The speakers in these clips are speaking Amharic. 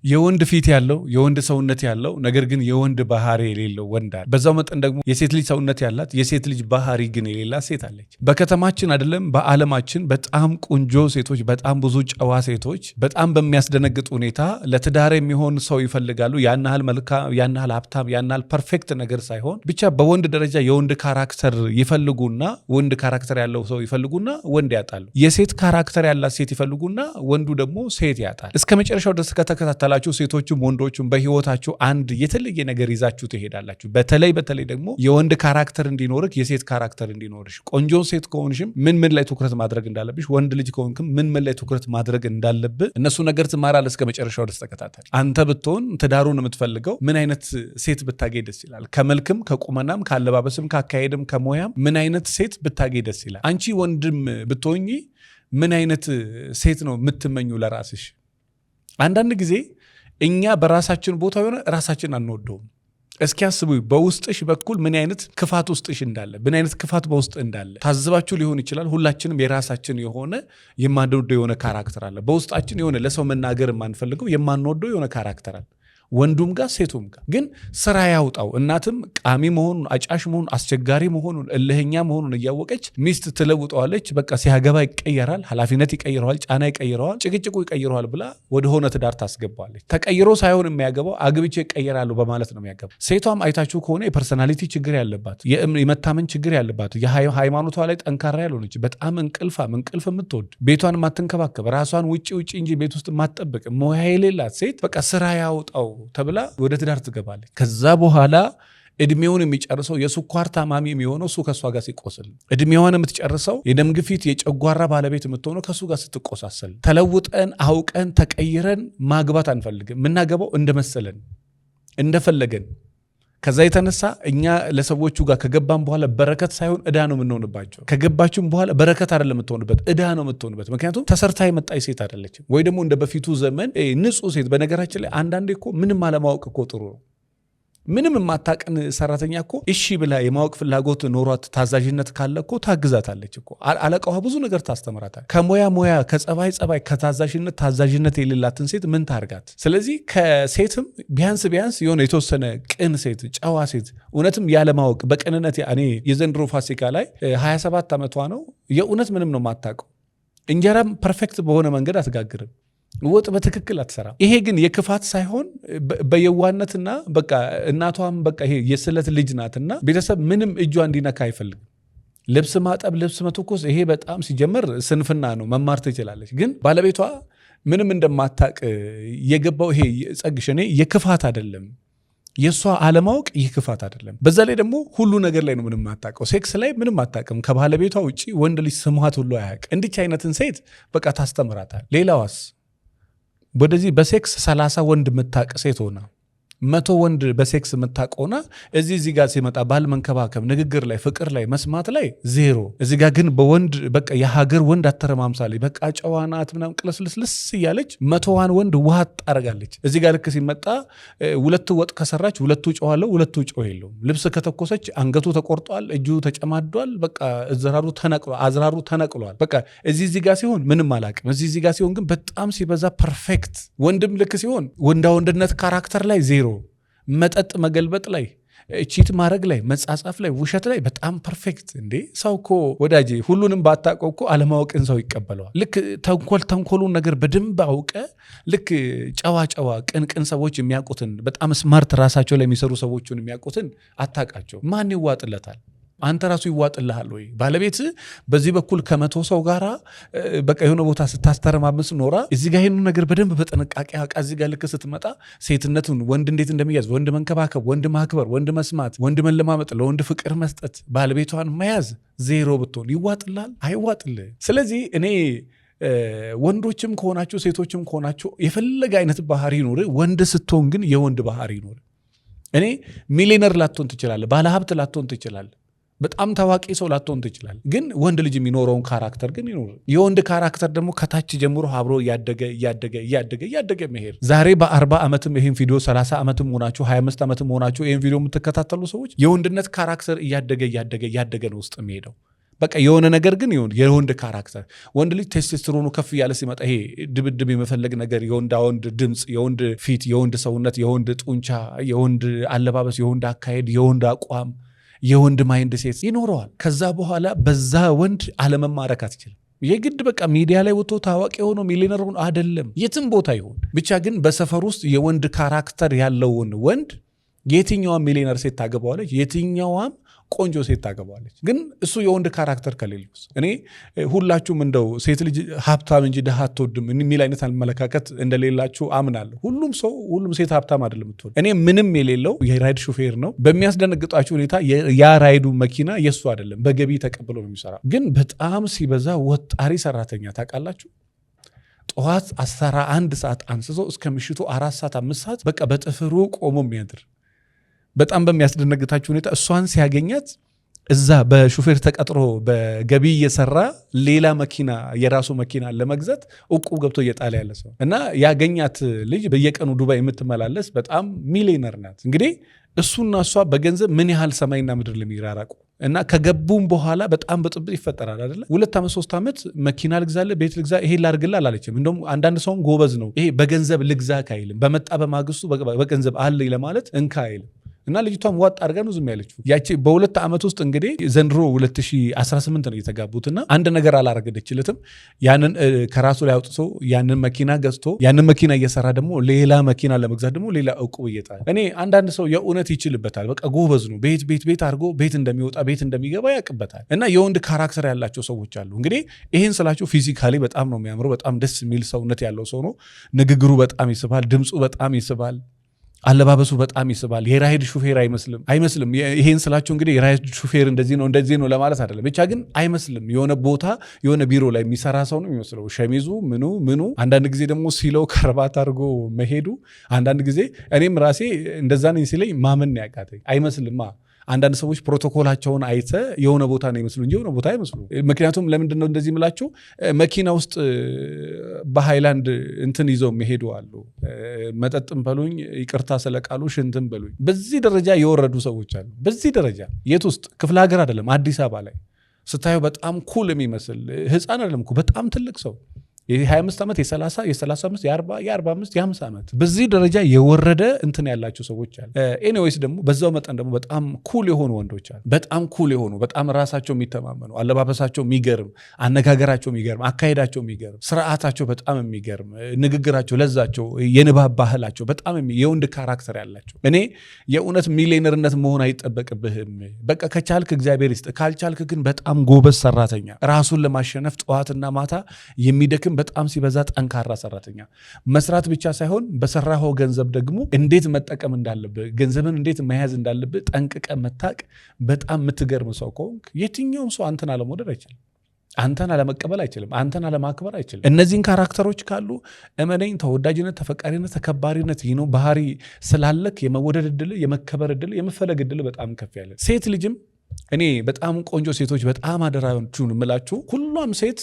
የወንድ ፊት ያለው የወንድ ሰውነት ያለው ነገር ግን የወንድ ባህሪ የሌለው ወንድ አለ። በዛው መጠን ደግሞ የሴት ልጅ ሰውነት ያላት የሴት ልጅ ባህሪ ግን የሌላት ሴት አለች። በከተማችን አይደለም በዓለማችን በጣም ቆንጆ ሴቶች፣ በጣም ብዙ ጨዋ ሴቶች በጣም በሚያስደነግጥ ሁኔታ ለትዳር የሚሆን ሰው ይፈልጋሉ። ያን ያህል መልካም፣ ያን ያህል ሀብታም፣ ያን ያህል ፐርፌክት ነገር ሳይሆን ብቻ በወንድ ደረጃ የወንድ ካራክተር ይፈልጉና ወንድ ካራክተር ያለው ሰው ይፈልጉና ወንድ ያጣሉ። የሴት ካራክተር ያላት ሴት ይፈልጉና ወንዱ ደግሞ ሴት ያጣል። እስከ መጨረሻው ድረስ ከተከታተላችሁ ሴቶችም ወንዶችም በህይወታችሁ አንድ የተለየ ነገር ይዛችሁ ትሄዳላችሁ። በተለይ ደግሞ የወንድ ካራክተር እንዲኖርክ የሴት ካራክተር እንዲኖርሽ፣ ቆንጆ ሴት ከሆንሽም ምን ላይ ትኩረት ማድረግ እንዳለብሽ፣ ወንድ ልጅ ከሆንክም ምን ላይ ትኩረት ማድረግ እንዳለብህ እነሱ ነገር ትማራለህ። እስከ መጨረሻው ድረስ ተከታተል። አንተ ብትሆን ትዳሩን የምትፈልገው ምን አይነት ሴት ብታገኝ ደስ ይላል? ከመልክም ከቁመናም ከአለባበስም ከአካሄድም ከሞያም ምን አይነት ሴት ብታገኝ ደስ ይላል? አንቺ ወንድም ብትሆኚ ምን አይነት ሴት ነው የምትመኙ ለራስሽ? አንዳንድ ጊዜ እኛ በራሳችን ቦታ ሆነ ራሳችን አንወደውም። እስኪ አስቡ፣ በውስጥሽ በኩል ምን አይነት ክፋት ውስጥሽ እንዳለ፣ ምን አይነት ክፋት በውስጥ እንዳለ ታዝባችሁ ሊሆን ይችላል። ሁላችንም የራሳችን የሆነ የማንወደው የሆነ ካራክተር አለ። በውስጣችን የሆነ ለሰው መናገር የማንፈልገው የማንወደው የሆነ ካራክተር አለ። ወንዱም ጋር ሴቱም ጋር ግን ስራ ያውጣው። እናትም ቃሚ መሆኑን፣ አጫሽ መሆኑን፣ አስቸጋሪ መሆኑን፣ እልህኛ መሆኑን እያወቀች ሚስት ትለውጠዋለች። በቃ ሲያገባ ይቀየራል፣ ኃላፊነት ይቀይረዋል፣ ጫና ይቀይረዋል፣ ጭቅጭቁ ይቀይረዋል ብላ ወደሆነ ትዳር ታስገባለች። ተቀይሮ ሳይሆን የሚያገባው አግብቼ ይቀየራሉ በማለት ነው የሚያገባው። ሴቷም አይታችሁ ከሆነ የፐርሰናሊቲ ችግር ያለባት፣ የመታመን ችግር ያለባት፣ የሃይማኖቷ ላይ ጠንካራ ያልሆነች፣ በጣም እንቅልፍ የምትወድ፣ ቤቷን የማትንከባከብ፣ ራሷን ውጭ እንጂ ቤት ውስጥ የማትጠብቅ፣ ሞያ የሌላት ሴት በቃ ስራ ያውጣው ተብላ ወደ ትዳር ትገባለች። ከዛ በኋላ እድሜውን የሚጨርሰው የስኳር ታማሚ የሚሆነው እሱ ከእሷ ጋር ሲቆስል፣ እድሜዋን የምትጨርሰው የደም ግፊት የጨጓራ ባለቤት የምትሆነው ከእሱ ጋር ስትቆሳሰል። ተለውጠን አውቀን ተቀይረን ማግባት አንፈልግም። የምናገባው እንደመሰለን እንደፈለገን። ከዛ የተነሳ እኛ ለሰዎቹ ጋር ከገባን በኋላ በረከት ሳይሆን ዕዳ ነው የምንሆንባቸው። ከገባችሁም በኋላ በረከት አይደለም የምትሆንበት፣ ዕዳ ነው የምትሆንበት። ምክንያቱም ተሰርታ የመጣች ሴት አይደለችም። ወይ ደግሞ እንደ በፊቱ ዘመን ንጹህ ሴት። በነገራችን ላይ አንዳንዴ እኮ ምንም አለማወቅ እኮ ጥሩ ነው። ምንም የማታቀን ሰራተኛ እኮ እሺ ብላ የማወቅ ፍላጎት ኖሯት ታዛዥነት ካለ እኮ ታግዛታለች እኮ። አለቃዋ ብዙ ነገር ታስተምራታል። ከሞያ ከጸባይ ታዛዥነት የሌላትን ሴት ምን ታርጋት? ስለዚህ ከሴትም ቢያንስ የሆነ የተወሰነ ቅን ሴት፣ ጨዋ ሴት እውነትም ያለማወቅ በቅንነት እኔ የዘንድሮ ፋሲካ ላይ 27 ዓመቷ ነው። የእውነት ምንም ነው የማታውቀው። እንጀራም ፐርፌክት በሆነ መንገድ አትጋግርም። ወጥ በትክክል አትሰራም። ይሄ ግን የክፋት ሳይሆን በየዋነትና በቃ እናቷም በቃ ይሄ የስለት ልጅ ናትና ቤተሰብ ምንም እጇ እንዲነካ አይፈልግም። ልብስ ማጠብ፣ ልብስ መተኮስ ይሄ በጣም ሲጀመር ስንፍና ነው። መማር ትችላለች። ግን ባለቤቷ ምንም እንደማታቅ የገባው ይሄ ጸግሽ እኔ የክፋት አይደለም። የእሷ አለማወቅ ይህ ክፋት አይደለም። በዛ ላይ ደግሞ ሁሉ ነገር ላይ ነው ምንም አታውቀው። ሴክስ ላይ ምንም አታውቅም። ከባለቤቷ ውጭ ወንድ ልጅ ስሟት ሁሉ አያውቅ። እንዲች አይነትን ሴት በቃ ታስተምራታል። ሌላዋስ ወደዚህ በሴክስ 30 ወንድ የምታውቅ ሴት ሆና 100 ወንድ በሴክስ የምታውቅ ሆና እዚህ ጋር ሲመጣ ባል መንከባከብ፣ ንግግር ላይ፣ ፍቅር ላይ፣ መስማት ላይ ዜሮ። እዚህ ጋር ግን በወንድ በቃ የሀገር ወንድ አተረማምሳለች። በቃ ጨዋናት ምናምን ቅለስልስልስ እያለች 100ዋን ወንድ ውሃ ታረጋለች። እዚህ ጋር ልክ ሲመጣ 2 ወጥ ከሰራች 2 ጨው አለው፣ 2 ጨው የለውም። ልብስ ከተኮሰች አንገቱ ተቆርጧል፣ እጁ ተጨማዷል፣ በቃ አዝራሩ ተነቅሏል። በቃ እዚህ ጋር ሲሆን ምንም አላቅም። እዚህ ጋር ሲሆን ግን በጣም ሲበዛ ፐርፌክት። ወንድም ልክ ሲሆን ወንድነት ካራክተር ላይ ዜሮ። መጠጥ መገልበጥ ላይ፣ ቺት ማድረግ ላይ፣ መጻጻፍ ላይ፣ ውሸት ላይ በጣም ፐርፌክት። እንዴ ሰው እኮ ወዳጄ ሁሉንም ባታውቀው እኮ አለማወቅን ሰው ይቀበለዋል። ልክ ተንኮሉን ነገር በደንብ አውቀ ልክ ጨዋ ቅን ሰዎች የሚያውቁትን በጣም ስማርት ራሳቸው ላይ የሚሰሩ ሰዎችን የሚያውቁትን አታውቃቸው። ማን ይዋጥለታል? አንተ ራሱ ይዋጥልሃል ወይ? ባለቤት በዚህ በኩል ከ100 ሰው ጋራ በቃ የሆነ ቦታ ስታስተረማምስ ኖራ እዚህ ጋር ይሄን ነገር በደንብ በጥንቃቄ አቃ እዚህ ጋር ልክ ስትመጣ ሴትነቱን ወንድ እንዴት እንደሚያዝ፣ ወንድ መንከባከብ፣ ወንድ ማክበር፣ ወንድ መስማት፣ ወንድ መለማመጥ፣ ለወንድ ፍቅር መስጠት፣ ባለቤቷን መያዝ ዜሮ ብትሆን ይዋጥልሃል? አይዋጥልህ። ስለዚህ እኔ ወንዶችም ከሆናችሁ ሴቶችም ከሆናችሁ የፈለገ አይነት ባህሪ ይኖር፣ ወንድ ስትሆን ግን የወንድ ባህሪ ይኖር። እኔ ሚሊዮነር ላትሆን ትችላለህ፣ ባለሀብት ላትሆን ትችላለህ፣ በጣም ታዋቂ ሰው ላትሆን ትችላል። ግን ወንድ ልጅ የሚኖረውን ካራክተር ግን ይኖር። የወንድ ካራክተር ደግሞ ከታች ጀምሮ አብሮ እያደገ መሄድ። ዛሬ በ40 ዓመትም ይህን ቪዲዮ 30 ዓመትም ሆናችሁ 25 ዓመትም ሆናችሁ ይህን ቪዲዮ የምትከታተሉ ሰዎች የወንድነት ካራክተር እያደገ ነው ውስጥ የሚሄደው። በቃ የሆነ ነገር ግን የወንድ ካራክተር ወንድ ልጅ ቴስቶስትሮኑ ከፍ ያለ ሲመጣ ይሄ ድብድብ የመፈለግ ነገር የወንድ ድምጽ የወንድ ፊት የወንድ ሰውነት የወንድ ጡንቻ የወንድ አለባበስ የወንድ አካሄድ የወንድ አቋም የወንድ ማይንድ ሴት ይኖረዋል። ከዛ በኋላ በዛ ወንድ አለመማረክ አትችልም። የግድ በቃ ሚዲያ ላይ ወጥቶ ታዋቂ ሆኖ ሚሊዮነር ሆኖ አይደለም፣ የትም ቦታ ይሁን ብቻ ግን በሰፈር ውስጥ የወንድ ካራክተር ያለውን ወንድ የትኛዋም ሚሊዮነር ሴት ታገባዋለች፣ የትኛዋም ቆንጆ ሴት ታገባዋለች። ግን እሱ የወንድ ካራክተር ከሌለውስ እኔ ሁላችሁም እንደው ሴት ልጅ ሀብታም እንጂ ድሃ አትወድም የሚል አይነት አመለካከት እንደሌላችሁ አምናለሁ። ሁሉም ሴት ሀብታም አይደለም የምትወድ። እኔ ምንም የሌለው የራይድ ሹፌር ነው። በሚያስደነግጣችሁ ሁኔታ ያ ራይዱ መኪና የሱ አይደለም፣ በገቢ ተቀብሎ ነው የሚሰራው። ግን በጣም ሲበዛ ወጣሪ ሰራተኛ ታውቃላችሁ። ጠዋት 11 ሰዓት አንስቶ እስከ ምሽቱ 4 ሰዓት 5 ሰዓት በቃ በጥፍሩ ቆሞ የሚያድር በጣም በሚያስደነግጣችሁ ሁኔታ እሷን ሲያገኛት እዛ በሹፌር ተቀጥሮ በገቢ እየሰራ ሌላ መኪና የራሱ መኪና ለመግዛት እቁብ ገብቶ እየጣለ ያለ ሰው እና ያገኛት ልጅ በየቀኑ ዱባይ የምትመላለስ በጣም ሚሊዮነር ናት። እንግዲህ እሱና እሷ በገንዘብ ምን ያህል ሰማይና ምድር ለሚራራቁ እና ከገቡም በኋላ በጣም በጥብጥ ይፈጠራል አይደለ? 2 ዓመት 3 ዓመት መኪና ልግዛለ ቤት ልግዛ ይሄ ላርግላ አላለችም። እንደውም አንዳንድ ሰውም ጎበዝ ነው ይሄ በገንዘብ ልግዛ ካይልም በመጣ በማግስቱ በገንዘብ አለኝ ለማለት እንካ አይልም። እና ልጅቷም ዋጥ አድርጋ ነው ዝም ያለችው። ያቺ በ2 ዓመት ውስጥ እንግዲህ ዘንድሮ 2018 ነው የተጋቡትና አንድ ነገር አላረገደችለትም። ያንን ከራሱ ላይ አውጥቶ ያንን መኪና ገዝቶ ያንን መኪና እየሰራ ደግሞ ሌላ መኪና ለመግዛት ደግሞ ሌላ እቁብ እየጣለ እኔ አንዳንድ ሰው የእውነት ይችልበታል። በቃ ጎበዝ ነው። ቤት አድርጎ ቤት እንደሚወጣ ቤት እንደሚገባ ያቅበታል። እና የወንድ ካራክተር ያላቸው ሰዎች አሉ። እንግዲህ ይሄን ስላችሁ ፊዚካሊ በጣም ነው የሚያምረው። በጣም ደስ የሚል ሰውነት ያለው ሰው ነው። ንግግሩ በጣም ይስባል። ድምፁ በጣም ይስባል። አለባበሱ በጣም ይስባል። የራይድ ሹፌር አይመስልም። ይሄን ስላችሁ እንግዲህ የራይድ ሹፌር እንደዚህ ነው ለማለት አይደለም። ብቻ ግን አይመስልም። የሆነ ቦታ የሆነ ቢሮ ላይ የሚሰራ ሰው ነው የሚመስለው። ሸሚዙ ምኑ አንዳንድ ጊዜ ደግሞ ሲለው ከረባት አድርጎ መሄዱ አንዳንድ ጊዜ እኔም ራሴ እንደዛ ነኝ ሲለኝ ማመን ያቃተኝ አይመስልማ። አንዳንድ ሰዎች ፕሮቶኮላቸውን አይተ የሆነ ቦታ ነው ይመስሉ እንጂ የሆነ ቦታ አይመስሉ። ምክንያቱም ለምንድን ነው እንደዚህ ምላችሁ? መኪና ውስጥ በሃይላንድ እንትን ይዘው መሄዱ አሉ። መጠጥም በሉኝ ይቅርታ ስለቃሉ ሽንትም በሉኝ። በዚህ ደረጃ የወረዱ ሰዎች አሉ። በዚህ ደረጃ የት ውስጥ? ክፍለ ሀገር አይደለም አዲስ አበባ ላይ ስታየው በጣም ኩል የሚመስል ህፃን አይደለም እኮ በጣም ትልቅ ሰው የ25 ዓመት የ30 የ35 የ45 የ50 ዓመት በዚህ ደረጃ የወረደ እንትን ያላቸው ሰዎች አሉ። ኤኒዌይስ ደግሞ በዛው መጠን ደግሞ በጣም ኩል የሆኑ ወንዶች አሉ። በጣም ኩል የሆኑ በጣም ራሳቸው የሚተማመኑ አለባበሳቸው የሚገርም፣ አነጋገራቸው የሚገርም፣ አካሄዳቸው የሚገርም፣ ስርዓታቸው በጣም የሚገርም፣ ንግግራቸው፣ ለዛቸው፣ የንባብ ባህላቸው በጣም የወንድ ካራክተር ያላቸው። እኔ የእውነት ሚሊዮነርነት መሆን አይጠበቅብህም። በቃ ከቻልክ እግዚአብሔር ይስጥ፣ ካልቻልክ ግን በጣም ጎበዝ ሰራተኛ ራሱን ለማሸነፍ ጠዋትና ማታ የሚደክም በጣም ሲበዛ ጠንካራ ሰራተኛ መስራት ብቻ ሳይሆን በሰራኸው ገንዘብ ደግሞ እንዴት መጠቀም እንዳለብህ ገንዘብን እንዴት መያዝ እንዳለብህ ጠንቅቀ መታቅ በጣም የምትገርም ሰው ከሆንክ የትኛውም ሰው አንተን አለመውደድ አይችልም። አንተን አለመቀበል አይችልም። አንተን አለማክበር አይችልም። እነዚህን ካራክተሮች ካሉ እመነኝ ተወዳጅነት፣ ተፈቃሪነት፣ ተከባሪነት ይኖ ባህሪ ስላለክ የመወደድ እድል፣ የመከበር እድል፣ የመፈለግ እድል በጣም ከፍ ያለ ሴት ልጅም እኔ በጣም ቆንጆ ሴቶች በጣም አደራችሁን እምላችሁ ሁሏም ሴት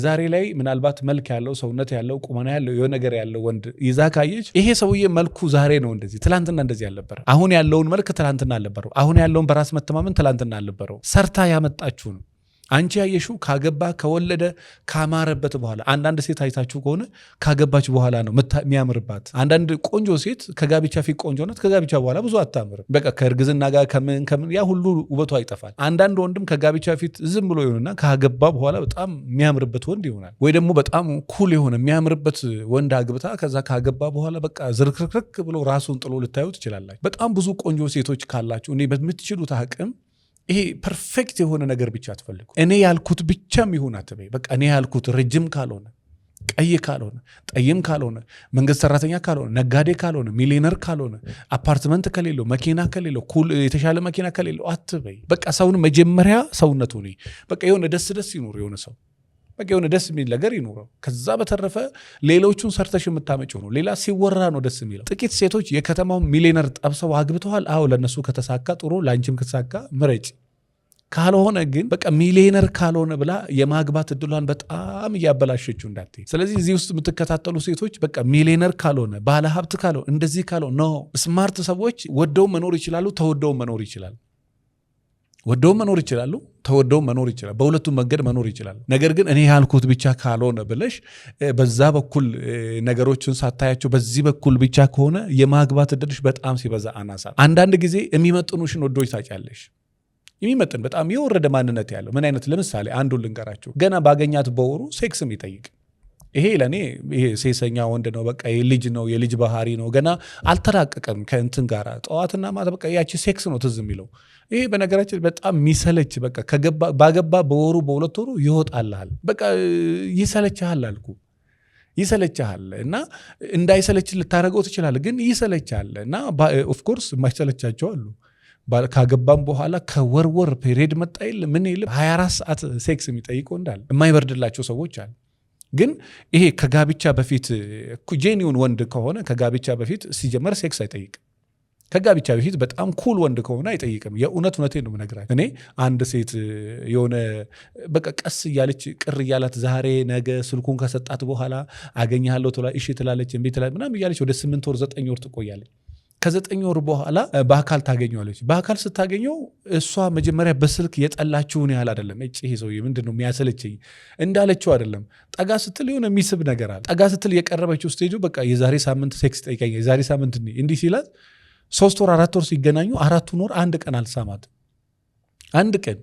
ዛሬ ላይ ምናልባት መልክ ያለው ሰውነት ያለው ቁመና ያለው የሆነ ነገር ያለው ወንድ ይዛ ካየች ይሄ ሰውዬ መልኩ ዛሬ ነው እንደዚህ፣ ትላንትና እንደዚህ አልነበረ። አሁን ያለውን መልክ ትላንትና አልነበረው። አሁን ያለውን በራስ መተማመን ትላንትና አልነበረው። ሰርታ ያመጣችሁ ነው። አንቺ ያየሽው ካገባ ከወለደ ካማረበት በኋላ። አንዳንድ ሴት አይታችሁ ከሆነ ካገባች በኋላ ነው የሚያምርባት። አንዳንድ ቆንጆ ሴት ከጋብቻ ፊት ቆንጆ ናት፣ ከጋብቻ በኋላ ብዙ አታምርም። በቃ ከእርግዝና ጋር ከምን ያ ሁሉ ውበቷ ይጠፋል። አንዳንድ ወንድም ከጋብቻ ፊት ዝም ብሎ ይሆንና ካገባ በኋላ በጣም የሚያምርበት ወንድ ይሆናል። ወይ ደግሞ በጣም ኩል የሆነ የሚያምርበት ወንድ አግብታ ከዛ ካገባ በኋላ በቃ ዝርክርክርክ ብሎ ራሱን ጥሎ ልታዩ ትችላላችሁ። በጣም ብዙ ቆንጆ ሴቶች ካላችሁ እኔ በምትችሉት አቅም ይሄ ፐርፌክት የሆነ ነገር ብቻ አትፈልጉ። እኔ ያልኩት ብቻም ይሁን አትበይ። በቃ እኔ ያልኩት ረጅም ካልሆነ፣ ቀይ ካልሆነ፣ ጠይም ካልሆነ፣ መንግስት ሰራተኛ ካልሆነ፣ ነጋዴ ካልሆነ፣ ሚሊዮነር ካልሆነ፣ አፓርትመንት ከሌለው፣ መኪና ከሌለው፣ ኩል የተሻለ መኪና ከሌለው አትበይ። በቃ ሰውን መጀመሪያ ሰውነቱ ነው። በቃ የሆነ ደስ ይኖር የሆነ ሰው በቃ የሆነ ደስ የሚል ነገር ይኖረው። ከዛ በተረፈ ሌሎቹን ሰርተሽ የምታመጪው ነው። ሌላ ሲወራ ነው ደስ የሚለው። ጥቂት ሴቶች የከተማው ሚሊዮነር ጠብሰው አግብተዋል። አዎ ለነሱ ከተሳካ ጥሩ፣ ለአንቺም ከተሳካ ምረጭ። ካልሆነ ግን በቃ ሚሊዮነር ካልሆነ ብላ የማግባት እድሏን በጣም እያበላሸችው እንዳትይ። ስለዚህ እዚህ ውስጥ የምትከታተሉ ሴቶች በቃ ሚሊዮነር ካልሆነ፣ ባለሀብት ካልሆነ፣ እንደዚህ ካልሆነ ኖ። ስማርት ሰዎች ወደው መኖር ይችላሉ፣ ተወደው መኖር ይችላሉ። ወደው መኖር ይችላሉ፣ ተወደው መኖር ይችላል። በሁለቱም መንገድ መኖር ይችላል። ነገር ግን እኔ ያልኩት ብቻ ካልሆነ ብለሽ በዛ በኩል ነገሮችን ሳታያቸው በዚህ በኩል ብቻ ከሆነ የማግባት እድልሽ በጣም ሲበዛ አናሳ። አንዳንድ ጊዜ የሚመጥኑሽን ወዶች ታጫለሽ። የሚመጥን በጣም የወረደ ማንነት ያለው ምን አይነት? ለምሳሌ አንዱን ልንገራችሁ። ገና ባገኛት በወሩ ሴክስም ይጠይቅ። ይሄ ለኔ ይሄ ሴሰኛ ወንድ ነው። በቃ የልጅ ነው፣ የልጅ ባህሪ ነው። ገና አልተራቀቀም ከእንትን ጋር ጠዋትና ማታ በቃ ያቺ ሴክስ ነው ትዝ የሚለው። ይሄ በነገራችን በጣም የሚሰለች በቃ ባገባ በወሩ በሁለት ወሩ ይወጣልሃል። በቃ ይሰለችሃል አልኩ። ይሰለችሃል እና እንዳይሰለች ልታደርገው ትችላለህ፣ ግን ይሰለችሃል እና ኦፍኮርስ የማይሰለቻቸው አሉ። ካገባም በኋላ ከወርወር ፔሪድ መጣ የለ ምን የለ 24 ሰዓት ሴክስ የሚጠይቀው እንዳለ የማይበርድላቸው ሰዎች አሉ። ግን ይሄ ከጋብቻ በፊት ጄኒውን ወንድ ከሆነ ከጋብቻ በፊት ሲጀመር ሴክስ አይጠይቅም። ከጋብቻ በፊት በጣም ኩል ወንድ ከሆነ አይጠይቅም። የእውነቴን ነው የምነግራቸው። እኔ አንድ ሴት የሆነ በቃ ቀስ እያለች ቅር እያላት ዛሬ ነገ ስልኩን ከሰጣት በኋላ አገኘሃለሁ እሺ ትላለች፣ እምቢ ትላለች ምናምን እያለች ወደ 8 ወር 9 ወር ትቆያለች። ከ9 ወር በኋላ በአካል ታገኘዋለች። በአካል ስታገኘው እሷ መጀመሪያ በስልክ የጠላችውን ያህል አይደለም። ይሄ ሰውዬ ምንድን ነው የሚያሰለችኝ እንዳለችው አይደለም። ጠጋ ስትል የሆነ የሚስብ ነገር አለ። ጠጋ ስትል የቀረበችው ስቴጁ በቃ የዛሬ ሳምንት ሴክስ ጠይቀኝ፣ የዛሬ ሳምንት እንዲህ ሲላት 3 ወር 4 ወር ሲገናኙ 4 ወር አንድ ቀን አልሳማት። አንድ ቀን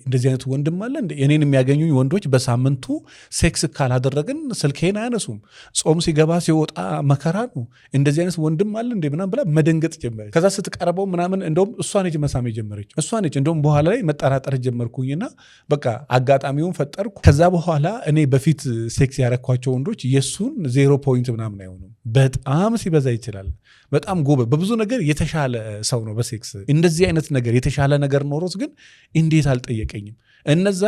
እንደዚህ አይነት ወንድም አለ እንዴ? እኔን የሚያገኙኝ ወንዶች በሳምንቱ ሴክስ ካላደረግን ስልኬን አያነሱም። ጾም ሲገባ ሲወጣ መከራ ነው። እንደዚህ አይነት ወንድም አለ እንዴ ምናምን ብላ መደንገጥ ጀመረች። ከዛ ስትቀርበው ምናምን እንደውም እሷ ነች መሳም የጀመረች እሷ ነች። እንደውም በኋላ ላይ መጠራጠር ጀመርኩኝና በቃ አጋጣሚውን ፈጠርኩ። ከዛ በኋላ እኔ በፊት ሴክስ ያረኳቸው ወንዶች የሱን 0 ፖይንት ምናምን አይሆኑም። በጣም ሲበዛ ይችላል። በጣም ጎበዝ በብዙ ነገር የተሻለ ሰው ነው በሴክስ። እንደዚህ አይነት ነገር የተሻለ ነገር ኖሮት ግን እንዴት አልጠየቀኝም? እነዛ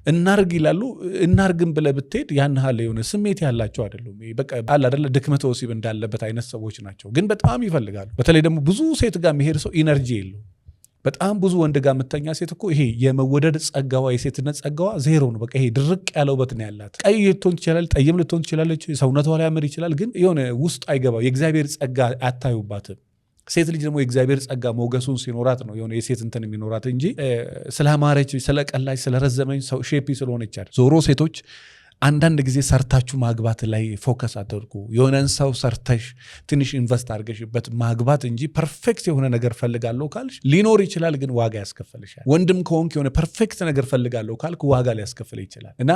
እናርግ ይላሉ። እናርግም ብለህ ብትሄድ ያን ያህል የሆነ ስሜት ያላቸው አይደሉም። በቃ አለ አይደለ ድክመተ ወሲብ እንዳለበት አይነት ሰዎች ናቸው። ግን በጣም ይፈልጋሉ። በተለይ ደግሞ ብዙ ሴት ጋር መሄድ ሰው ኢነርጂ የለው። በጣም ብዙ ወንድ ጋር የምተኛ ሴት እኮ ይሄ የመወደድ ጸጋዋ የሴትነት ጸጋዋ 0 ነው። በቃ ይሄ ድርቅ ያለው በት ነው ያላት። ቀይ ልትሆን ትችላለች፣ ጠይም ልትሆን ትችላለች፣ ሰውነቷ ላይ ያምር ይችላል። ግን የሆነ ውስጥ አይገባው። የእግዚአብሔር ጸጋ አታዩባትም። ሴት ልጅ ደግሞ የእግዚአብሔር ጸጋ ሞገሱን ሲኖራት ነው የሆነ የሴት እንትን የሚኖራት እንጂ ስለማረች ስለቀላች ስለረዘመች ሰው ሼፒ ስለሆነች አይደል። ዞሮ ሴቶች አንዳንድ ጊዜ ሰርታችሁ ማግባት ላይ ፎከስ አድርጉ። የሆነን ሰው ሰርተሽ ትንሽ ኢንቨስት አድርገሽበት ማግባት እንጂ ፐርፌክት የሆነ ነገር ፈልጋለሁ ካልሽ ሊኖር ይችላል፣ ግን ዋጋ ያስከፍልሻል። ወንድም ከሆንክ የሆነ ፐርፌክት ነገር ፈልጋለሁ ካልክ ዋጋ ሊያስከፍል ይችላል። እና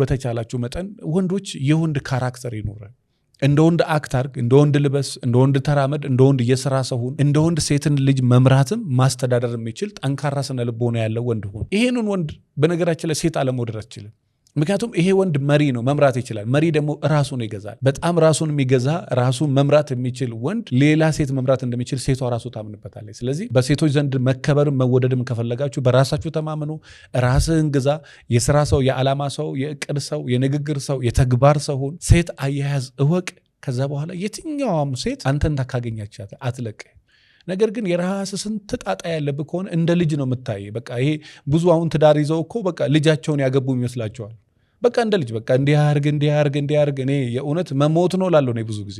በተቻላችሁ መጠን ወንዶች የወንድ ካራክተር ይኖራል። እንደ ወንድ አክት አድርግ፣ እንደ ወንድ ልበስ፣ እንደ ወንድ ተራመድ፣ እንደ ወንድ የሥራ ሰው ሁን፣ እንደ ወንድ ሴትን ልጅ መምራትም ማስተዳደር የሚችል ጠንካራ ስነ ልቦና ያለው ወንድ ሁን። ይሄንን ወንድ በነገራችን ላይ ሴት አለመውደድ አትችልም። ምክንያቱም ይሄ ወንድ መሪ ነው፣ መምራት ይችላል። መሪ ደግሞ ራሱን ይገዛል። በጣም ራሱን የሚገዛ ራሱን መምራት የሚችል ወንድ ሌላ ሴት መምራት እንደሚችል ሴቷ ራሱ ታምንበታለች። ስለዚህ በሴቶች ዘንድ መከበርም መወደድም ከፈለጋችሁ በራሳችሁ ተማምኑ፣ ራስህን ግዛ። የሥራ ሰው፣ የዓላማ ሰው፣ የእቅድ ሰው፣ የንግግር ሰው፣ የተግባር ሰው ሁን። ሴት አያያዝ እወቅ። ከዛ በኋላ የትኛውም ሴት አንተን ካገኛቻት አትለቅ። ነገር ግን የራስ ስንት ጣጣ ያለብህ ከሆነ እንደ ልጅ ነው የምታይ። በቃ ይሄ ብዙ አሁን ትዳር ይዘው እኮ በቃ ልጃቸውን ያገቡ ይመስላቸዋል። በቃ እንደ ልጅ በቃ እንዲያርግ እኔ የእውነት መሞት ነው ላለው ነው። ብዙ ጊዜ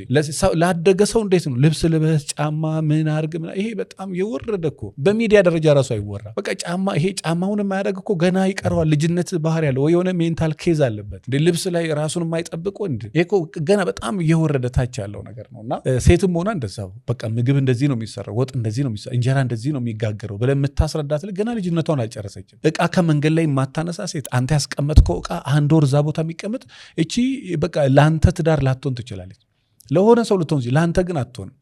ላደገ ሰው እንዴት ነው ልብስ ልበስ ጫማ ምን አርግ ይሄ በጣም የወረደ እኮ በሚዲያ ደረጃ ራሱ አይወራ። በቃ ይሄ ጫማውን የማያደርግ እኮ ገና ይቀረዋል። ልጅነት ባህር ያለው ወይ የሆነ ሜንታል ኬዝ አለበት እንደ ልብስ ላይ ራሱን የማይጠብቅ ወንድ ይሄ እኮ ገና በጣም የወረደ ታች ያለው ነገር ነውና ሴትም ሆና እንደዛው በቃ ምግብ እንደዚህ ነው የሚሰራው፣ ወጥ እንደዚህ ነው የሚሰራው፣ እንጀራ እንደዚህ ነው የሚጋገረው ብለህ የምታስረዳት ገና ልጅነቷን አልጨረሰችም። እቃ ከመንገድ ላይ የማታነሳ ሴት አንተ ያስቀመጥከው እቃ አንድ ወር እዛ ቦታ የሚቀመጥ እቺ በቃ ለአንተ ትዳር ላትሆን ትችላለች። ለሆነ ሰው ልትሆን ለአንተ ግን አትሆንም።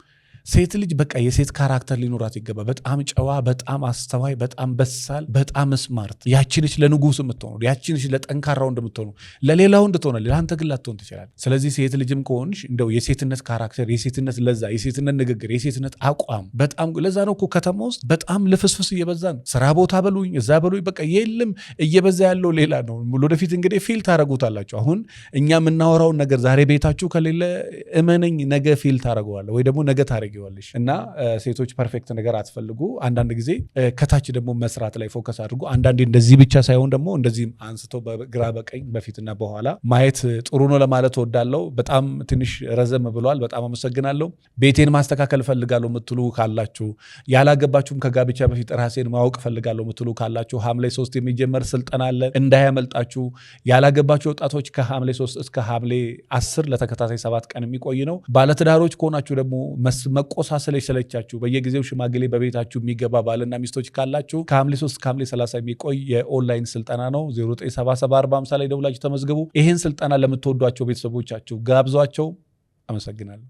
ሴት ልጅ በቃ የሴት ካራክተር ሊኖራት ይገባ። በጣም ጨዋ፣ በጣም አስተዋይ፣ በጣም በሳል፣ በጣም ስማርት። ያቺንች ለንጉስ የምትሆኑ ያቺንች ለጠንካራው እንደምትሆኑ ለሌላው እንድትሆነ ለአንተ ግን ላትሆን ትችላለች። ስለዚህ ሴት ልጅም ከሆንሽ እንደው የሴትነት ካራክተር፣ የሴትነት ለዛ፣ የሴትነት ንግግር፣ የሴትነት አቋም በጣም ለዛ ነው እኮ ከተማ ውስጥ በጣም ልፍስፍስ እየበዛ ነው። ስራ ቦታ በሉኝ እዛ በሉኝ በቃ የለም እየበዛ ያለው ሌላ ነው። ወደፊት እንግዲህ ፊል ታረጉታላችሁ። አሁን እኛ የምናወራውን ነገር ዛሬ ቤታችሁ ከሌለ እመነኝ ነገ ፊል ታረገዋለህ ወይ ደግሞ ነገ ታረገ ታደርጊዋለሽ። እና ሴቶች ፐርፌክት ነገር አትፈልጉ። አንዳንድ ጊዜ ከታች ደግሞ መስራት ላይ ፎከስ አድርጉ። አንዳንዴ እንደዚህ ብቻ ሳይሆን ደግሞ እንደዚህም አንስቶ በግራ በቀኝ በፊትና በኋላ ማየት ጥሩ ነው ለማለት እወዳለሁ። በጣም ትንሽ ረዘም ብሏል። በጣም አመሰግናለሁ። ቤቴን ማስተካከል ፈልጋለሁ ምትሉ ካላችሁ፣ ያላገባችሁም ከጋብቻ በፊት ራሴን ማወቅ ፈልጋለሁ ምትሉ ካላችሁ ሐምሌ 3 የሚጀመር ስልጠና አለ፣ እንዳያመልጣችሁ። ያላገባችሁ ወጣቶች ከሐምሌ 3 እስከ ሐምሌ 10 ለተከታታይ 7 ቀን የሚቆይ ነው። ባለትዳሮች ከሆናችሁ ደግሞ መቆሳሰል የሰለቻችሁ በየጊዜው ሽማግሌ በቤታችሁ የሚገባ ባልና ሚስቶች ካላችሁ ከሐምሌ 3 እስከ ሐምሌ 30 የሚቆይ የኦንላይን ስልጠና ነው። 09774050 ላይ ደውላችሁ ተመዝግቡ። ይህን ስልጠና ለምትወዷቸው ቤተሰቦቻችሁ ጋብዟቸው። አመሰግናለሁ።